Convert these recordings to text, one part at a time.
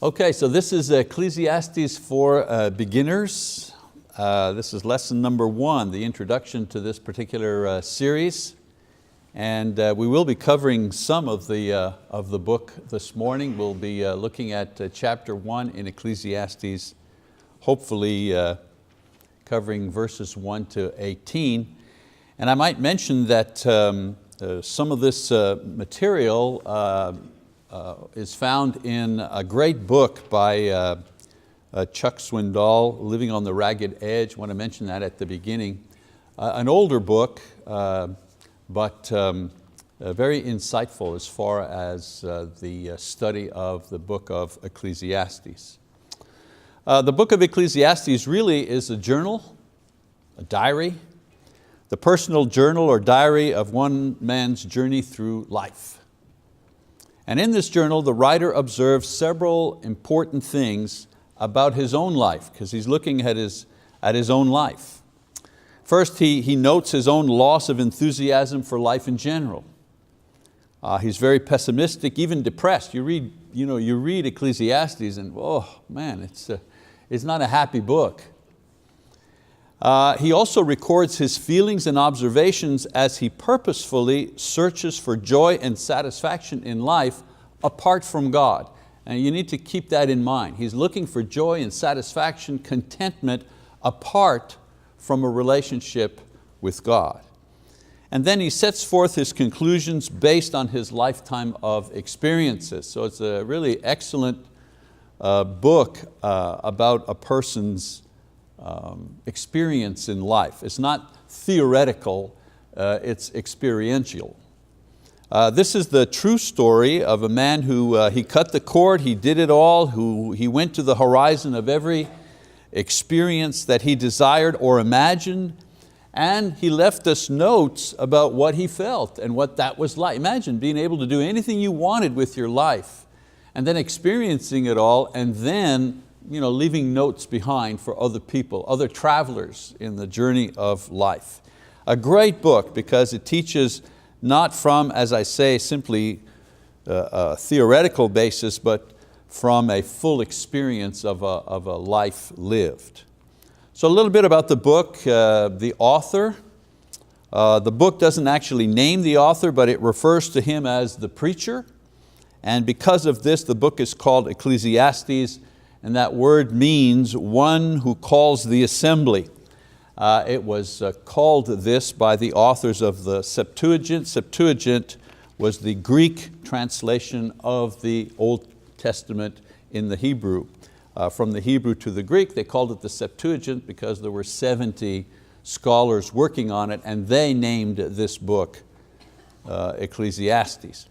Okay, so this is Ecclesiastes for beginners. This is lesson number 1, the introduction to this particular series. And we will be covering some of the book this morning. We'll be looking at chapter 1 in Ecclesiastes, hopefully covering verses 1 to 18. And I might mention that some of this material is found in a great book by Chuck Swindoll, Living on the Ragged Edge. I want to mention that at the beginning. An older book, but very insightful as far as the study of the book of Ecclesiastes. The book of Ecclesiastes really is a journal, a diary, the personal journal or diary of one man's journey through life. And in this journal, the writer observes several important things about his own life, because he's looking at his own life. First, he notes his own loss of enthusiasm for life in general. He's very pessimistic, even depressed. You read Ecclesiastes and oh man, it's not a happy book. He also records his feelings and observations as he purposefully searches for joy and satisfaction in life apart from God. And you need to keep that in mind. He's looking for joy and satisfaction, contentment apart from a relationship with God. And then he sets forth his conclusions based on his lifetime of experiences. So it's a really excellent book about a person's experience in life. It's not theoretical, it's experiential. This is the true story of a man who he cut the cord, he did it all, he went to the horizon of every experience that he desired or imagined, and he left us notes about what he felt and what that was like. Imagine being able to do anything you wanted with your life and then experiencing it all and then leaving notes behind for other people, other travelers in the journey of life. A great book because it teaches not from, as I say, simply a theoretical basis, but from a full experience of a life lived. So a little bit about the book, the author. The book doesn't actually name the author, but it refers to him as the preacher. And because of this, the book is called Ecclesiastes, and that word means one who calls the assembly. It was called this by the authors of the Septuagint. Septuagint was the Greek translation of the Old Testament in the Hebrew. From the Hebrew to the Greek, they called it the Septuagint because there were 70 scholars working on it, and they named this book Ecclesiastes.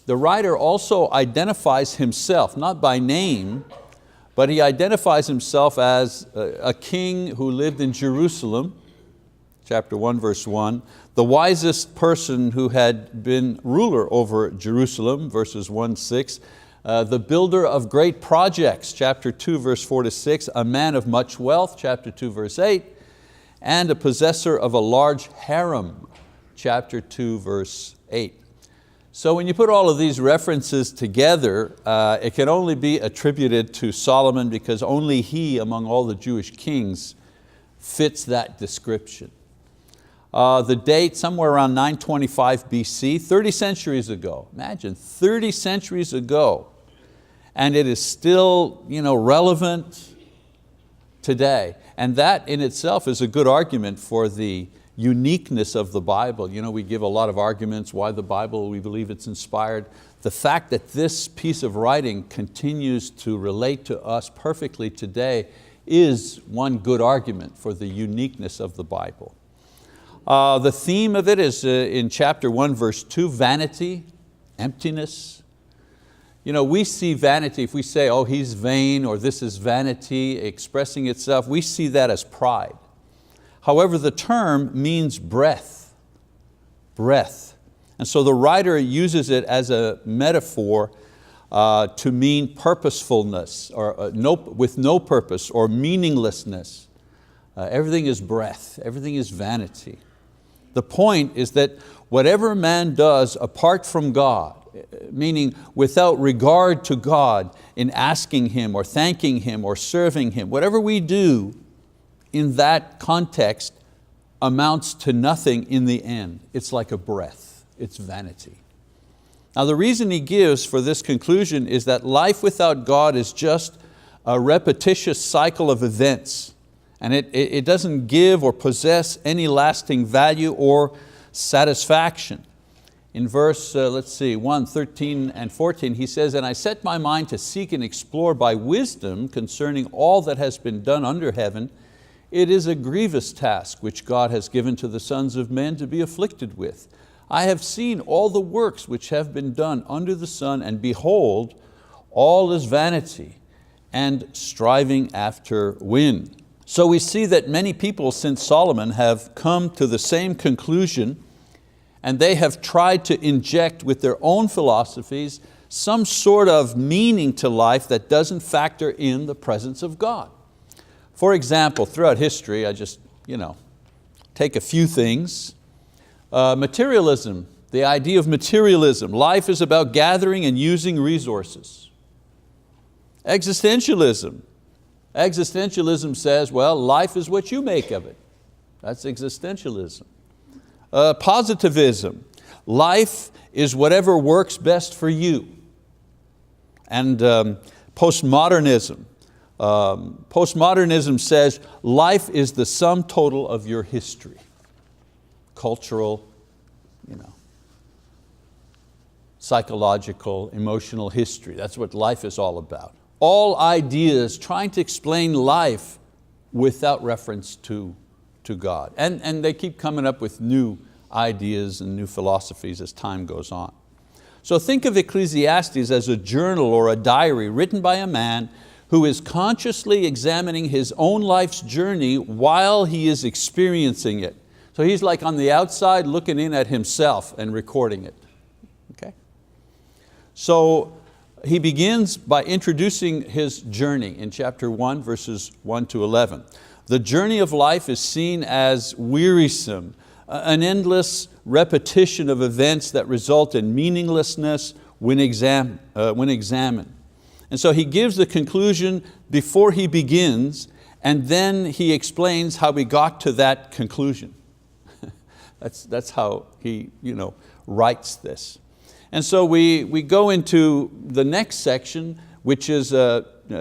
The writer also identifies himself, not by name, but he identifies himself as a king who lived in Jerusalem, chapter 1, verse 1, the wisest person who had been ruler over Jerusalem, verses 1-6, the builder of great projects, chapter 2, verse 4-6, a man of much wealth, chapter 2, verse 8, and a possessor of a large harem, chapter 2, verse 8. So when you put all of these references together, it can only be attributed to Solomon because only he among all the Jewish kings fits that description. The date, somewhere around 925 BC, 30 centuries ago. Imagine, 30 centuries ago. And it is still relevant today. And that in itself is a good argument for the uniqueness of the Bible. We give a lot of arguments why the Bible, we believe it's inspired. The fact that this piece of writing continues to relate to us perfectly today is one good argument for the uniqueness of the Bible. The theme of it is in chapter 1, verse 2, vanity, emptiness. We see vanity, if we say, oh, he's vain, or this is vanity expressing itself, we see that as pride. However, the term means breath. And so the writer uses it as a metaphor to mean purposefulness, or with no purpose, or meaninglessness. Everything is breath, everything is vanity. The point is that whatever man does apart from God, meaning without regard to God in asking Him or thanking Him or serving Him. Whatever we do in that context amounts to nothing in the end. It's like a breath, it's vanity. Now the reason he gives for this conclusion is that life without God is just a repetitious cycle of events, and it doesn't give or possess any lasting value or satisfaction. In verse, 1, 13 and 14, he says, "And I set my mind to seek and explore by wisdom concerning all that has been done under heaven. It is a grievous task which God has given to the sons of men to be afflicted with. I have seen all the works which have been done under the sun, and behold, all is vanity and striving after wind." So we see that many people since Solomon have come to the same conclusion, and they have tried to inject with their own philosophies some sort of meaning to life that doesn't factor in the presence of God. For example, throughout history, I just take a few things. Materialism, the idea of materialism. Life is about gathering and using resources. Existentialism. Existentialism says, well, life is what you make of it. That's existentialism. Positivism. Life is whatever works best for you. And postmodernism. Postmodernism says life is the sum total of your history. Cultural, psychological, emotional history. That's what life is all about. All ideas trying to explain life without reference to God. And they keep coming up with new ideas and new philosophies as time goes on. So think of Ecclesiastes as a journal or a diary written by a man who is consciously examining his own life's journey while he is experiencing it. So he's like on the outside looking in at himself and recording it. Okay? So he begins by introducing his journey in chapter 1, verses 1 to 11. The journey of life is seen as wearisome, an endless repetition of events that result in meaninglessness when examined. And so he gives the conclusion before he begins, and then he explains how we got to that conclusion. That's how he writes this. And so we go into the next section, which is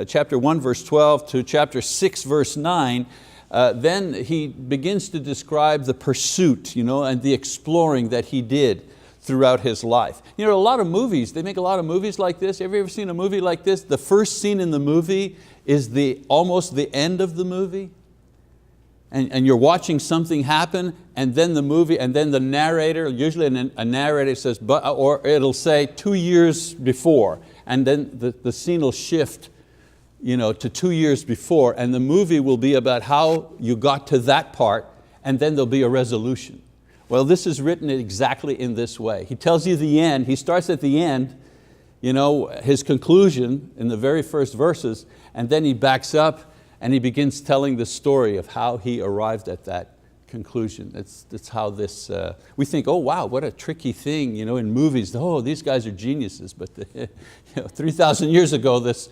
chapter 1 verse 12 to chapter 6 verse 9. Then he begins to describe the pursuit and the exploring that he did throughout his life. A lot of movies, they make a lot of movies like this. Have you ever seen a movie like this? The first scene in the movie is almost the end of the movie. And you're watching something happen, and then the narrator, usually a narrator says, or it'll say 2 years before, and then the scene will shift to 2 years before, and the movie will be about how you got to that part, and then there'll be a resolution. Well, this is written exactly in this way. He tells you the end, he starts at the end, his conclusion in the very first verses, and then he backs up and he begins telling the story of how he arrived at that conclusion. That's how this, we think, oh wow, what a tricky thing in movies. Oh, these guys are geniuses, but 3,000 years ago this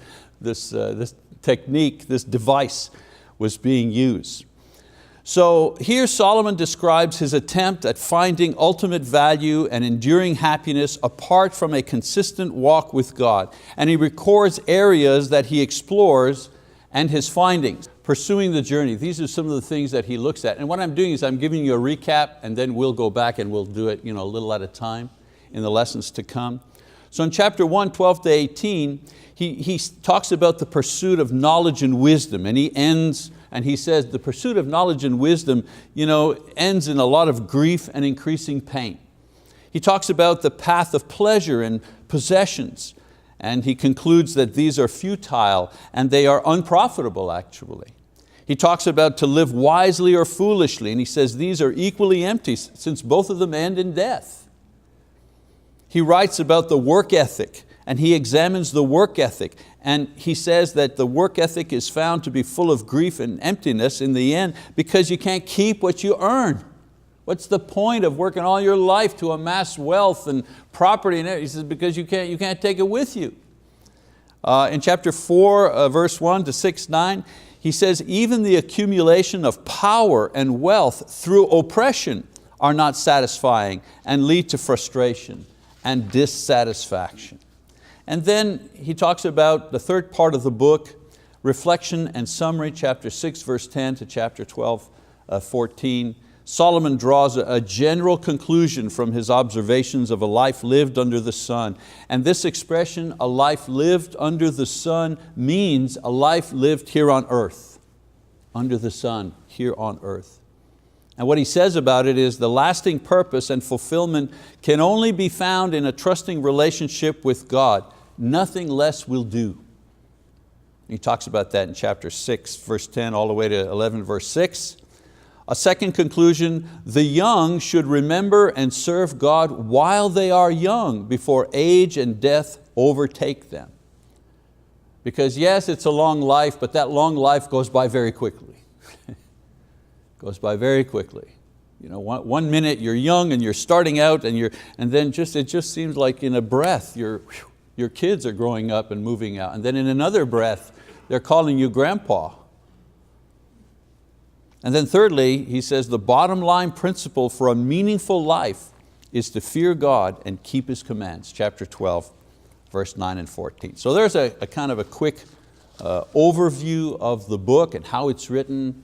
technique, this device was being used. So here Solomon describes his attempt at finding ultimate value and enduring happiness apart from a consistent walk with God. And he records areas that he explores and his findings, pursuing the journey. These are some of the things that he looks at. And what I'm doing is I'm giving you a recap, and then we'll go back and we'll do it a little at a time in the lessons to come. So in chapter 1, 12 to 18, he talks about the pursuit of knowledge and wisdom, and he ends, and he says the pursuit of knowledge and wisdom ends in a lot of grief and increasing pain. He talks about the path of pleasure and possessions, and he concludes that these are futile and they are unprofitable actually. He talks about to live wisely or foolishly, and he says these are equally empty since both of them end in death. He writes about the work ethic, and he examines the work ethic, and he says that the work ethic is found to be full of grief and emptiness in the end because you can't keep what you earn. What's the point of working all your life to amass wealth and property? And he says, because you can't take it with you. In chapter 4, verse 1 to 6, 9, he says, even the accumulation of power and wealth through oppression are not satisfying and lead to frustration and dissatisfaction. And then he talks about the third part of the book, reflection and summary, chapter 6, verse 10 to chapter 12, 14. Solomon draws a general conclusion from his observations of a life lived under the sun. And this expression, a life lived under the sun, means a life lived here on earth, under the sun, here on earth. And what he says about it is the lasting purpose and fulfillment can only be found in a trusting relationship with God. Nothing less will do. He talks about that in chapter 6, verse 10, all the way to 11, verse 6. A second conclusion, the young should remember and serve God while they are young, before age and death overtake them. Because yes, it's a long life, but that long life goes by very quickly. Goes by very quickly. You know, one minute you're young and you're starting out, and then it just seems like in a breath your kids are growing up and moving out, and then in another breath they're calling you grandpa. And then thirdly, he says the bottom line principle for a meaningful life is to fear God and keep His commands, chapter 12, verse 9 and 14. So there's a kind of a quick overview of the book and how it's written,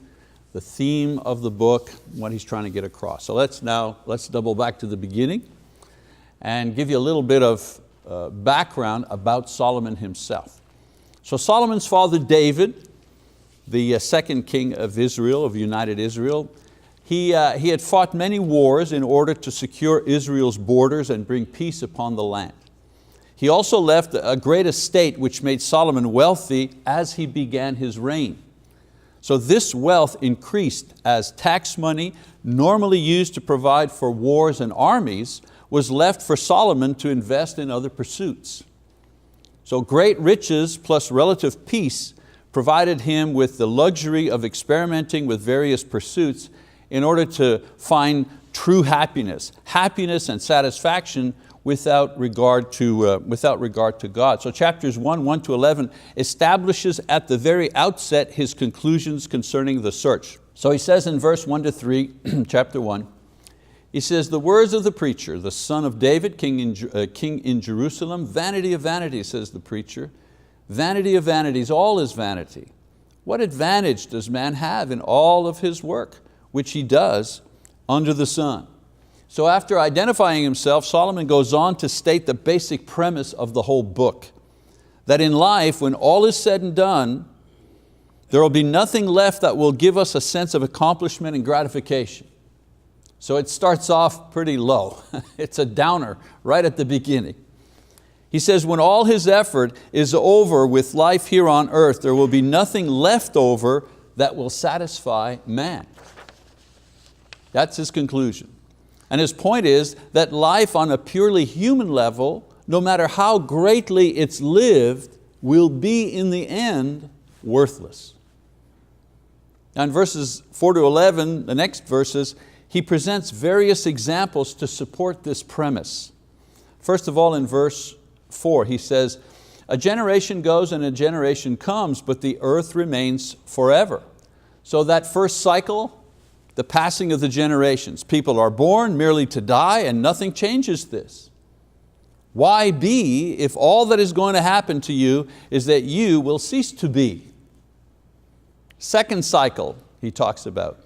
the theme of the book, what he's trying to get across. So let's double back to the beginning and give you a little bit of background about Solomon himself. So Solomon's father David, the second king of Israel, of united Israel, he had fought many wars in order to secure Israel's borders and bring peace upon the land. He also left a great estate which made Solomon wealthy as he began his reign. So this wealth increased as tax money, normally used to provide for wars and armies, was left for Solomon to invest in other pursuits. So great riches plus relative peace provided him with the luxury of experimenting with various pursuits in order to find true happiness and satisfaction without regard to God. So chapters 1 to 11 establishes at the very outset his conclusions concerning the search. So he says in verse 1 to 3, chapter 1, he says, the words of the preacher, the son of David, king in Jerusalem, vanity of vanities, says the preacher, vanity of vanities, all is vanity. What advantage does man have in all of his work, which he does under the sun? So after identifying himself, Solomon goes on to state the basic premise of the whole book, that in life, when all is said and done, there will be nothing left that will give us a sense of accomplishment and gratification. So it starts off pretty low. It's a downer right at the beginning. He says, when all his effort is over with life here on earth, there will be nothing left over that will satisfy man. That's his conclusion. And his point is that life on a purely human level, no matter how greatly it's lived, will be in the end worthless. Now in verses 4 to 11, the next verses, he presents various examples to support this premise. First of all, in verse 4, he says, a generation goes and a generation comes, but the earth remains forever. So that first cycle, the passing of the generations. People are born merely to die, and nothing changes this. Why be if all that is going to happen to you is that you will cease to be? Second cycle he talks about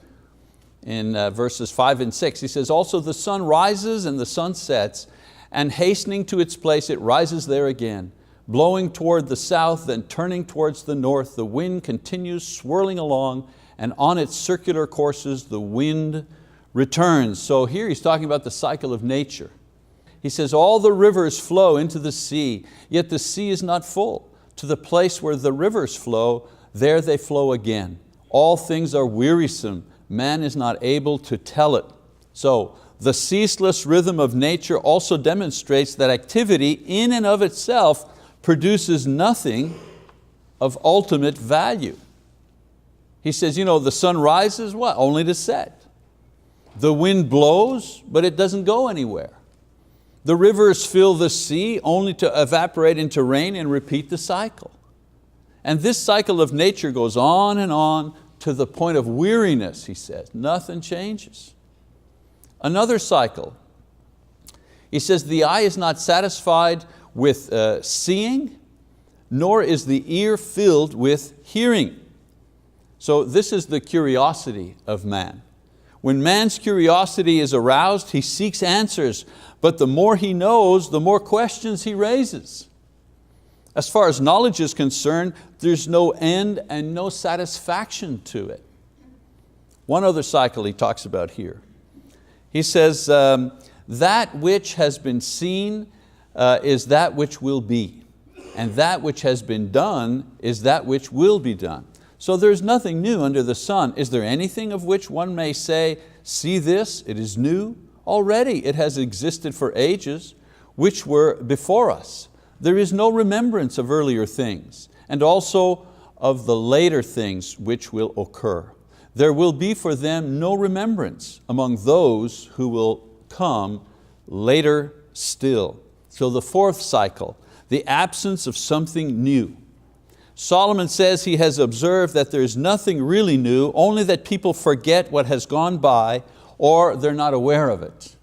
in verses 5 and 6. He says, also the sun rises and the sun sets, and hastening to its place it rises there again. Blowing toward the south, then turning towards the north, the wind continues swirling along, and on its circular courses the wind returns. So here he's talking about the cycle of nature. He says, all the rivers flow into the sea, yet the sea is not full. To the place where the rivers flow, there they flow again. All things are wearisome, man is not able to tell it. So the ceaseless rhythm of nature also demonstrates that activity in and of itself produces nothing of ultimate value. He says, the sun rises, what? Only to set. The wind blows, but it doesn't go anywhere. The rivers fill the sea only to evaporate into rain and repeat the cycle. And this cycle of nature goes on and on to the point of weariness, he says. Nothing changes. Another cycle. He says, the eye is not satisfied with seeing, nor is the ear filled with hearing. So this is the curiosity of man. When man's curiosity is aroused, he seeks answers, but the more he knows, the more questions he raises. As far as knowledge is concerned, there's no end and no satisfaction to it. One other cycle he talks about here. He says, that which has been seen is that which will be, and that which has been done is that which will be done. So there's nothing new under the sun. Is there anything of which one may say, see this, it is new? Already it has existed for ages, which were before us. There is no remembrance of earlier things, and also of the later things which will occur. There will be for them no remembrance among those who will come later still. So the fourth cycle, the absence of something new. Solomon says he has observed that there's nothing really new, only that people forget what has gone by or they're not aware of it.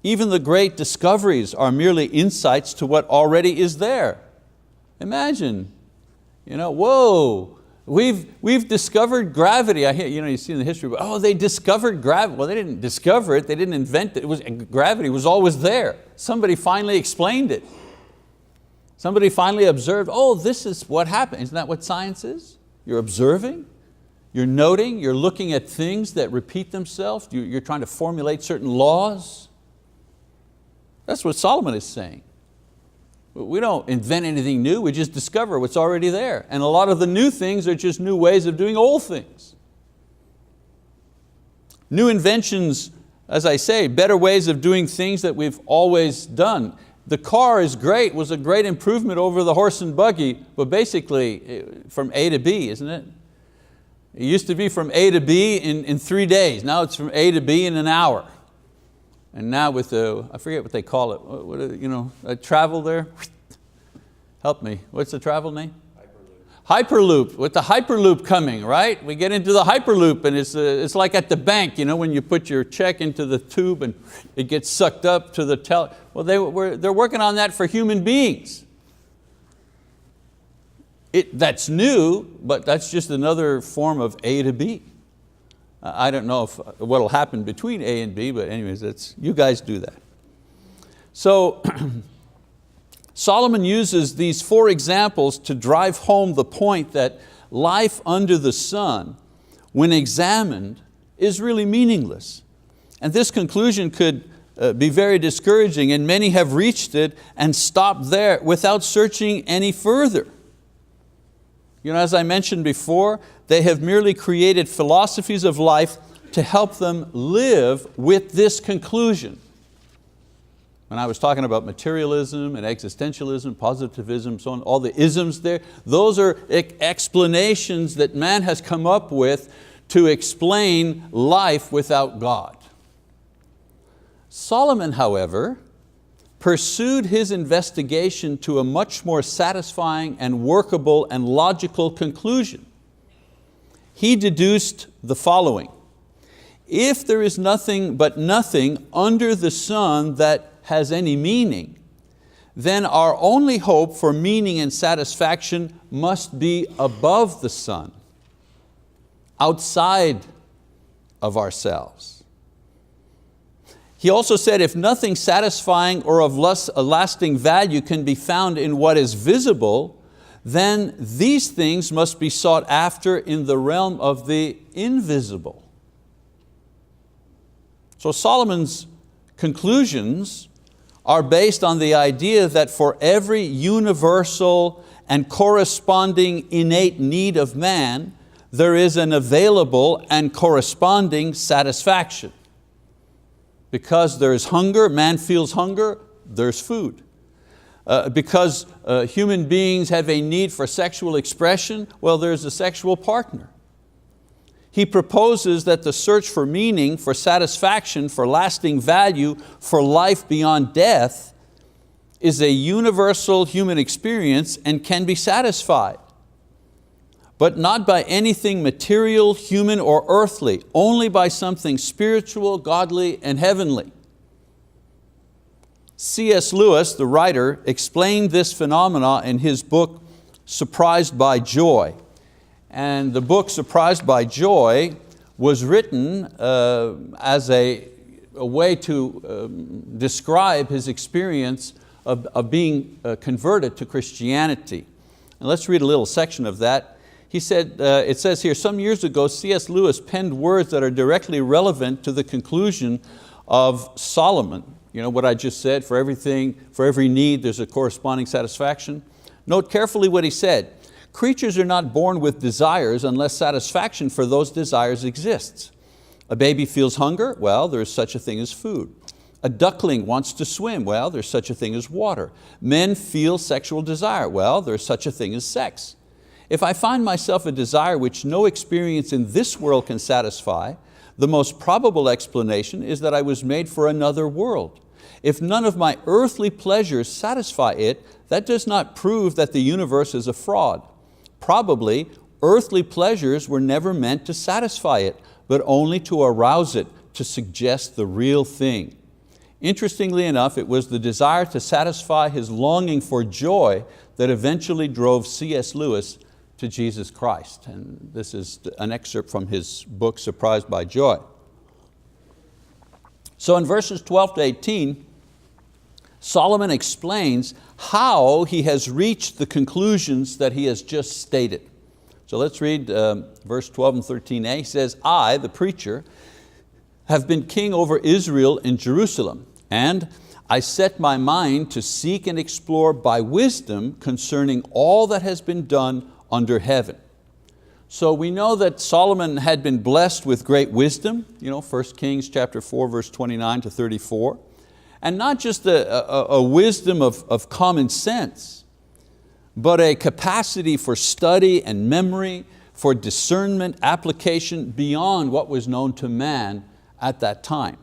Even the great discoveries are merely insights to what already is there. Imagine, whoa, we've discovered gravity. I hear, you see in the history, oh, they discovered gravity. Well, they didn't discover it, they didn't invent it. Gravity was always there. Somebody finally explained it. Somebody finally observed, oh, this is what happened. Isn't that what science is? You're observing, you're noting, you're looking at things that repeat themselves, you're trying to formulate certain laws. That's what Solomon is saying. We don't invent anything new, we just discover what's already there. And a lot of the new things are just new ways of doing old things. New inventions, as I say, better ways of doing things that we've always done. The car is great, was a great improvement over the horse and buggy, but basically from A to B, isn't it? It used to be from A to B in 3 days. Now it's from A to B in an hour. And now with the, I forget what they call it, travel there? Help me, what's the travel name? Hyperloop. With the Hyperloop coming, right? We get into the Hyperloop and it's like at the bank, when you put your check into the tube and it gets sucked up to the teller. Well, they're working on that for human beings. That's new, but that's just another form of A to B. I don't know what will happen between A and B, but anyways, you guys do that. So Solomon uses these 4 examples to drive home the point that life under the sun, when examined, is really meaningless. And this conclusion could be very discouraging, and many have reached it and stopped there without searching any further. As I mentioned before, they have merely created philosophies of life to help them live with this conclusion. When I was talking about materialism and existentialism, positivism, so on, all the isms there, those are explanations that man has come up with to explain life without God. Solomon, however, pursued his investigation to a much more satisfying and workable and logical conclusion. He deduced the following: if there is nothing but nothing under the sun that has any meaning, then our only hope for meaning and satisfaction must be above the sun, outside of ourselves. He also said, if nothing satisfying or of lasting value can be found in what is visible, then these things must be sought after in the realm of the invisible. So Solomon's conclusions are based on the idea that for every universal and corresponding innate need of man, there is an available and corresponding satisfaction. Because there is hunger, man feels hunger, there's food. Because human beings have a need for sexual expression, well, there's a sexual partner. He proposes that the search for meaning, for satisfaction, for lasting value, for life beyond death is a universal human experience and can be satisfied, but not by anything material, human, or earthly, only by something spiritual, godly, and heavenly. C.S. Lewis, the writer, explained this phenomena in his book, Surprised by Joy. And the book, Surprised by Joy, was written as a way to describe his experience of being converted to Christianity. And let's read a little section of that. He said, it says here, some years ago, C.S. Lewis penned words that are directly relevant to the conclusion of Solomon. You know what I just said, for everything, for every need, there's a corresponding satisfaction. Note carefully what he said. Creatures are not born with desires unless satisfaction for those desires exists. A baby feels hunger, well, there is such a thing as food. A duckling wants to swim, well, there's such a thing as water. Men feel sexual desire, well, there's such a thing as sex. If I find myself a desire which no experience in this world can satisfy, the most probable explanation is that I was made for another world. If none of my earthly pleasures satisfy it, that does not prove that the universe is a fraud. Probably, earthly pleasures were never meant to satisfy it, but only to arouse it, to suggest the real thing. Interestingly enough, it was the desire to satisfy his longing for joy that eventually drove C.S. Lewis to Jesus Christ. And this is an excerpt from his book, Surprised by Joy. So in verses 12 to 18, Solomon explains how he has reached the conclusions that he has just stated. So let's read verse 12 and 13a. He says, I, the preacher, have been king over Israel in Jerusalem, and I set my mind to seek and explore by wisdom concerning all that has been done under heaven. So we know that Solomon had been blessed with great wisdom, 1 Kings chapter 4, verse 29 to 34. And not just a wisdom of common sense, but a capacity for study and memory, for discernment, application beyond what was known to man at that time.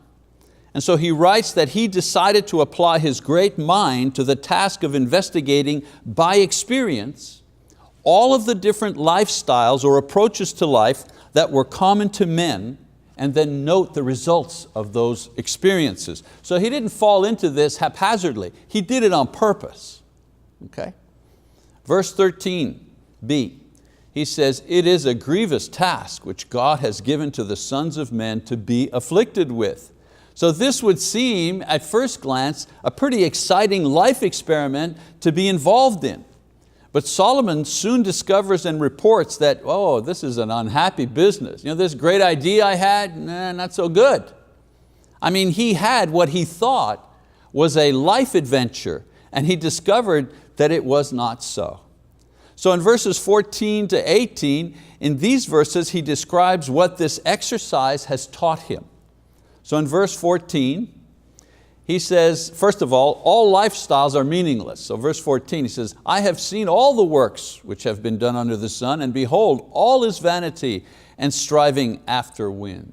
And so he writes that he decided to apply his great mind to the task of investigating by experience all of the different lifestyles or approaches to life that were common to men, and then note the results of those experiences. So he didn't fall into this haphazardly. He did it on purpose. Okay? Verse 13b, he says, it is a grievous task which God has given to the sons of men to be afflicted with. So this would seem, at first glance, a pretty exciting life experiment to be involved in. But Solomon soon discovers and reports that, oh, this is an unhappy business. This great idea I had, not so good. I mean, he had what he thought was a life adventure, and he discovered that it was not so. So in verses 14 to 18, in these verses, he describes what this exercise has taught him. So in verse 14, he says, first of all lifestyles are meaningless. So verse 14, he says, I have seen all the works which have been done under the sun, and behold, all is vanity and striving after wind.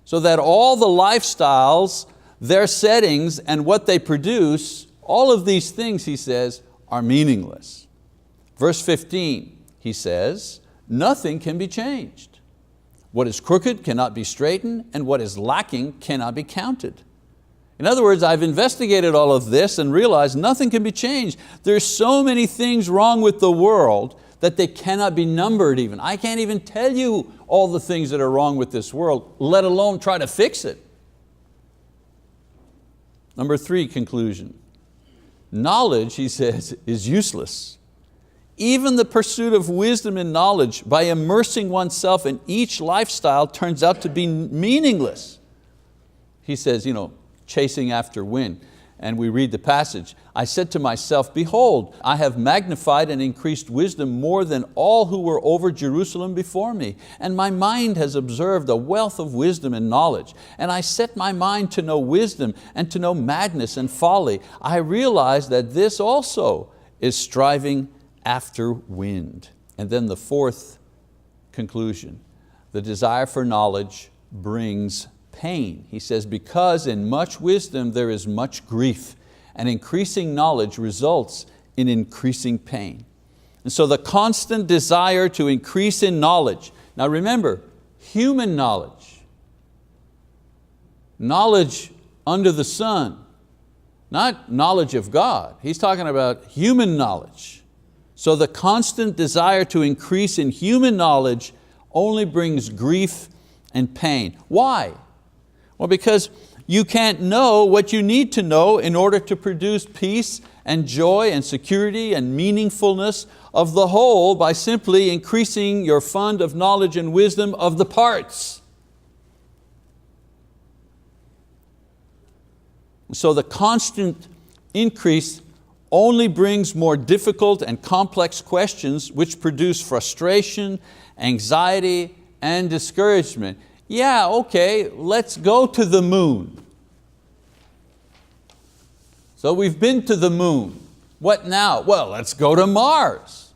So that all the lifestyles, their settings, and what they produce, all of these things, he says, are meaningless. Verse 15, he says, nothing can be changed. What is crooked cannot be straightened, and what is lacking cannot be counted. In other words, I've investigated all of this and realized nothing can be changed. There's so many things wrong with the world that they cannot be numbered even. I can't even tell you all the things that are wrong with this world, let alone try to fix it. Number 3, conclusion. Knowledge, he says, is useless. Even the pursuit of wisdom and knowledge by immersing oneself in each lifestyle turns out to be meaningless. He says, chasing after wind. And we read the passage, I said to myself, behold, I have magnified and increased wisdom more than all who were over Jerusalem before me. And my mind has observed a wealth of wisdom and knowledge. And I set my mind to know wisdom and to know madness and folly. I realize that this also is striving after wind. And then the 4th conclusion, the desire for knowledge brings pain. He says, because in much wisdom there is much grief, and increasing knowledge results in increasing pain. And so the constant desire to increase in knowledge. Now remember, human knowledge. Knowledge under the sun. Not knowledge of God. He's talking about human knowledge. So the constant desire to increase in human knowledge only brings grief and pain. Why? Well, because you can't know what you need to know in order to produce peace and joy and security and meaningfulness of the whole by simply increasing your fund of knowledge and wisdom of the parts. So the constant increase only brings more difficult and complex questions which produce frustration, anxiety, and discouragement. Yeah, okay, let's go to the moon. So we've been to the moon. What now? Well, let's go to Mars.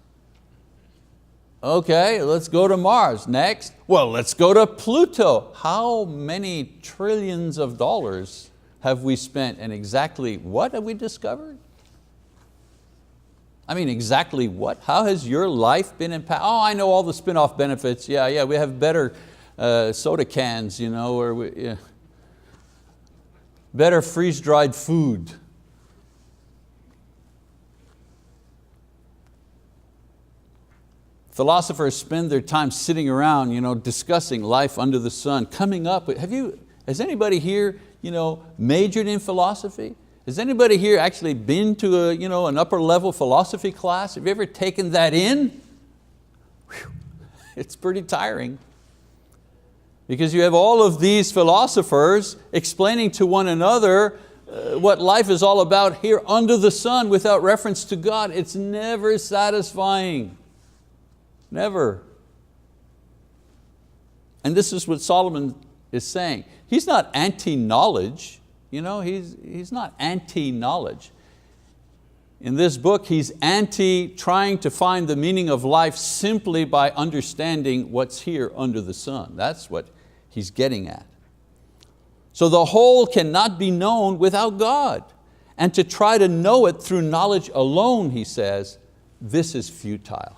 Okay, let's go to Mars. Next, well, let's go to Pluto. How many trillions of dollars have we spent, and exactly what have we discovered? I mean, exactly what? How has your life been impacted? Oh, I know all the spin-off benefits. Yeah, we have better soda cans, or better freeze-dried food. Philosophers spend their time sitting around, discussing life under the sun, coming up with, has anybody here majored in philosophy? Has anybody here actually been to an upper level philosophy class? Have you ever taken that in? Whew. It's pretty tiring. Because you have all of these philosophers explaining to one another what life is all about here under the sun without reference to God. It's never satisfying. Never. And this is what Solomon is saying. He's not anti-knowledge. He's not anti-knowledge. In this book, he's anti-trying to find the meaning of life simply by understanding what's here under the sun. That's what he's getting at. So the whole cannot be known without God. And to try to know it through knowledge alone, he says, this is futile.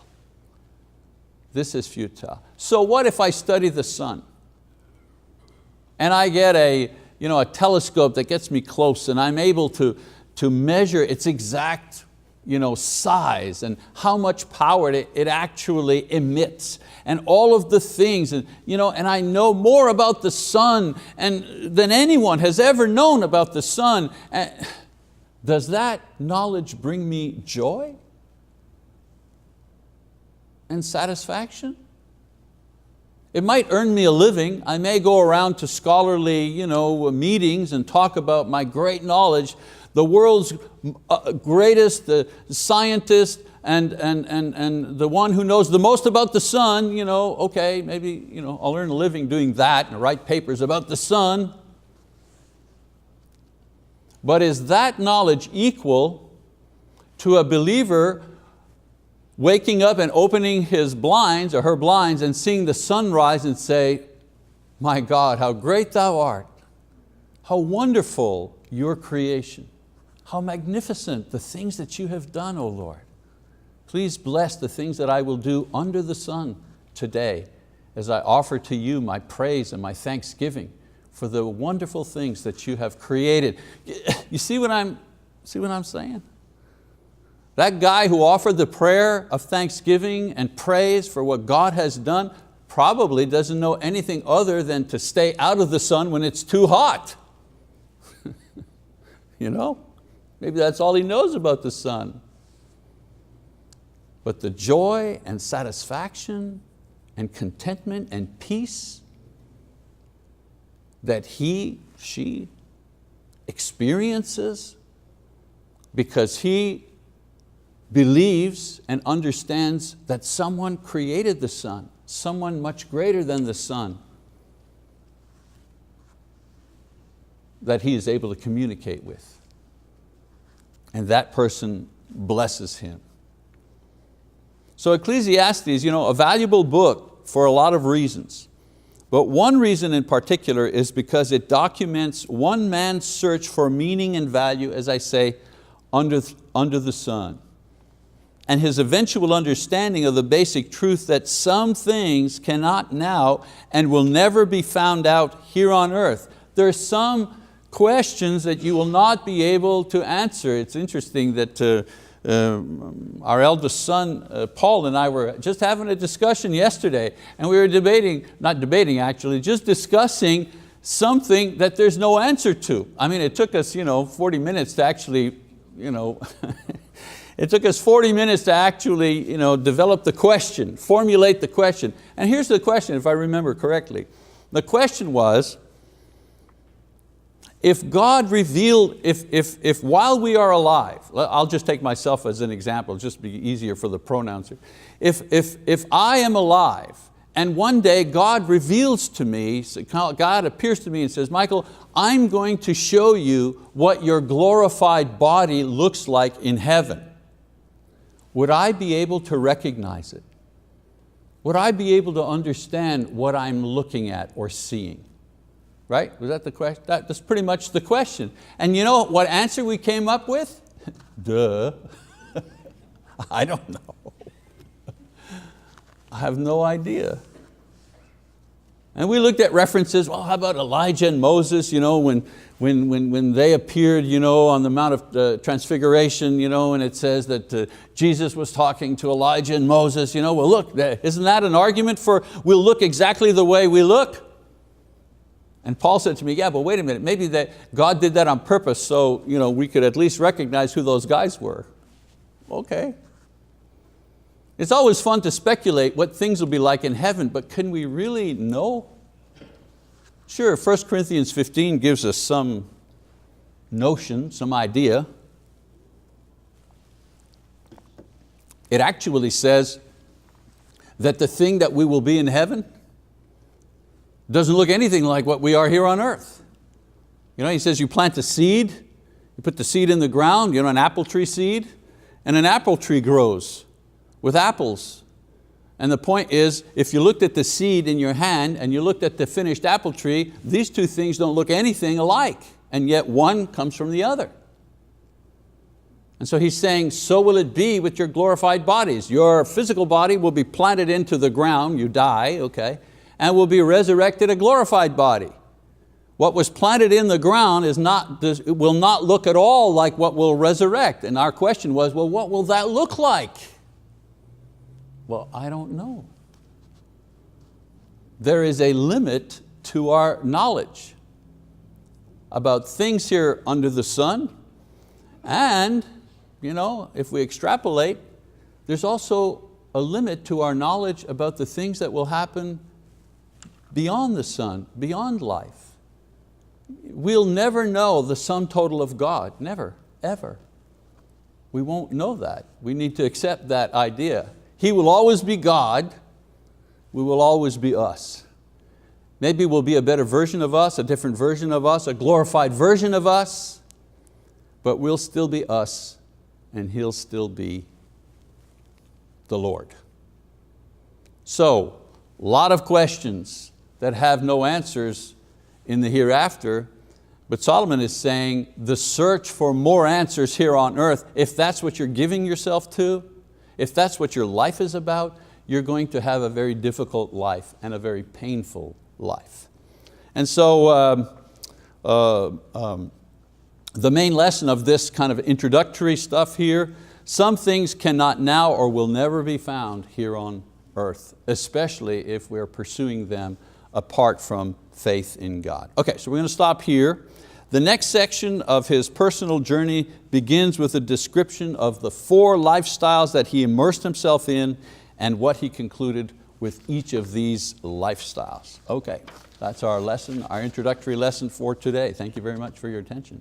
This is futile. So what if I study the sun? And I get a telescope that gets me close, and I'm able to measure its exact size and how much power it actually emits, and all of the things, and I know more about the sun than anyone has ever known about the sun. Does that knowledge bring me joy and satisfaction? It might earn me a living. I may go around to scholarly meetings and talk about my great knowledge. The world's greatest scientist and the one who knows the most about the sun, okay, maybe I'll earn a living doing that and write papers about the sun. But is that knowledge equal to a believer waking up and opening his blinds or her blinds and seeing the sunrise and say, my God, how great thou art. How wonderful your creation. How magnificent the things that you have done, O Lord. Please bless the things that I will do under the sun today as I offer to you my praise and my thanksgiving for the wonderful things that you have created. You see what I'm saying? That guy who offered the prayer of thanksgiving and praise for what God has done probably doesn't know anything other than to stay out of the sun when it's too hot. Maybe that's all he knows about the sun. But the joy and satisfaction and contentment and peace that she experiences because he believes and understands that someone created the sun, someone much greater than the sun, that he is able to communicate with. And that person blesses him. So Ecclesiastes, a valuable book for a lot of reasons. But one reason in particular is because it documents one man's search for meaning and value, as I say, under the sun. And his eventual understanding of the basic truth that some things cannot now and will never be found out here on earth. There are some questions that you will not be able to answer. It's interesting that our eldest son, Paul, and I were just having a discussion yesterday, and we were not debating actually, just discussing something that there's no answer to. I mean, it took us 40 minutes to actually, it took us 40 minutes to actually develop the question, formulate the question. And here's the question, if I remember correctly. The question was, if God revealed, if while we are alive, I'll just take myself as an example, just be easier for the pronouns. If I am alive and one day God reveals to me, God appears to me and says, Michael, I'm going to show you what your glorified body looks like in heaven. Would I be able to recognize it? Would I be able to understand what I'm looking at or seeing? Right? Was that the question? That's pretty much the question. And you know what answer we came up with? Duh. I don't know. I have no idea. And we looked at references, well, how about Elijah and Moses, when they appeared on the Mount of Transfiguration, and it says that Jesus was talking to Elijah and Moses. Well, look, isn't that an argument for we'll look exactly the way we look? And Paul said to me, yeah, but wait a minute, maybe that God did that on purpose so we could at least recognize who those guys were. Okay. It's always fun to speculate what things will be like in heaven, but can we really know? Sure, 1 Corinthians 15 gives us some notion, some idea. It actually says that the thing that we will be in heaven doesn't look anything like what we are here on earth. He says you plant a seed, you put the seed in the ground, an apple tree seed, and an apple tree grows with apples. And the point is, if you looked at the seed in your hand and you looked at the finished apple tree, these two things don't look anything alike, and yet one comes from the other. And so he's saying, so will it be with your glorified bodies. Your physical body will be planted into the ground, you die, okay, and will be resurrected a glorified body. What was planted in the ground it will not look at all like what will resurrect. And our question was, well, what will that look like? Well, I don't know. There is a limit to our knowledge about things here under the sun. And if we extrapolate, there's also a limit to our knowledge about the things that will happen beyond the sun, beyond life. We'll never know the sum total of God, never, ever. We won't know that. We need to accept that idea. He will always be God, we will always be us. Maybe we'll be a better version of us, a different version of us, a glorified version of us, but we'll still be us and He'll still be the Lord. So, a lot of questions that have no answers in the hereafter, but Solomon is saying the search for more answers here on earth, if that's what you're giving yourself to, if that's what your life is about, you're going to have a very difficult life and a very painful life. And so the main lesson of this kind of introductory stuff here, some things cannot now or will never be found here on earth, especially if we're pursuing them apart from faith in God. Okay, so we're going to stop here. The next section of his personal journey begins with a description of the 4 lifestyles that he immersed himself in and what he concluded with each of these lifestyles. Okay, that's our lesson, our introductory lesson for today. Thank you very much for your attention.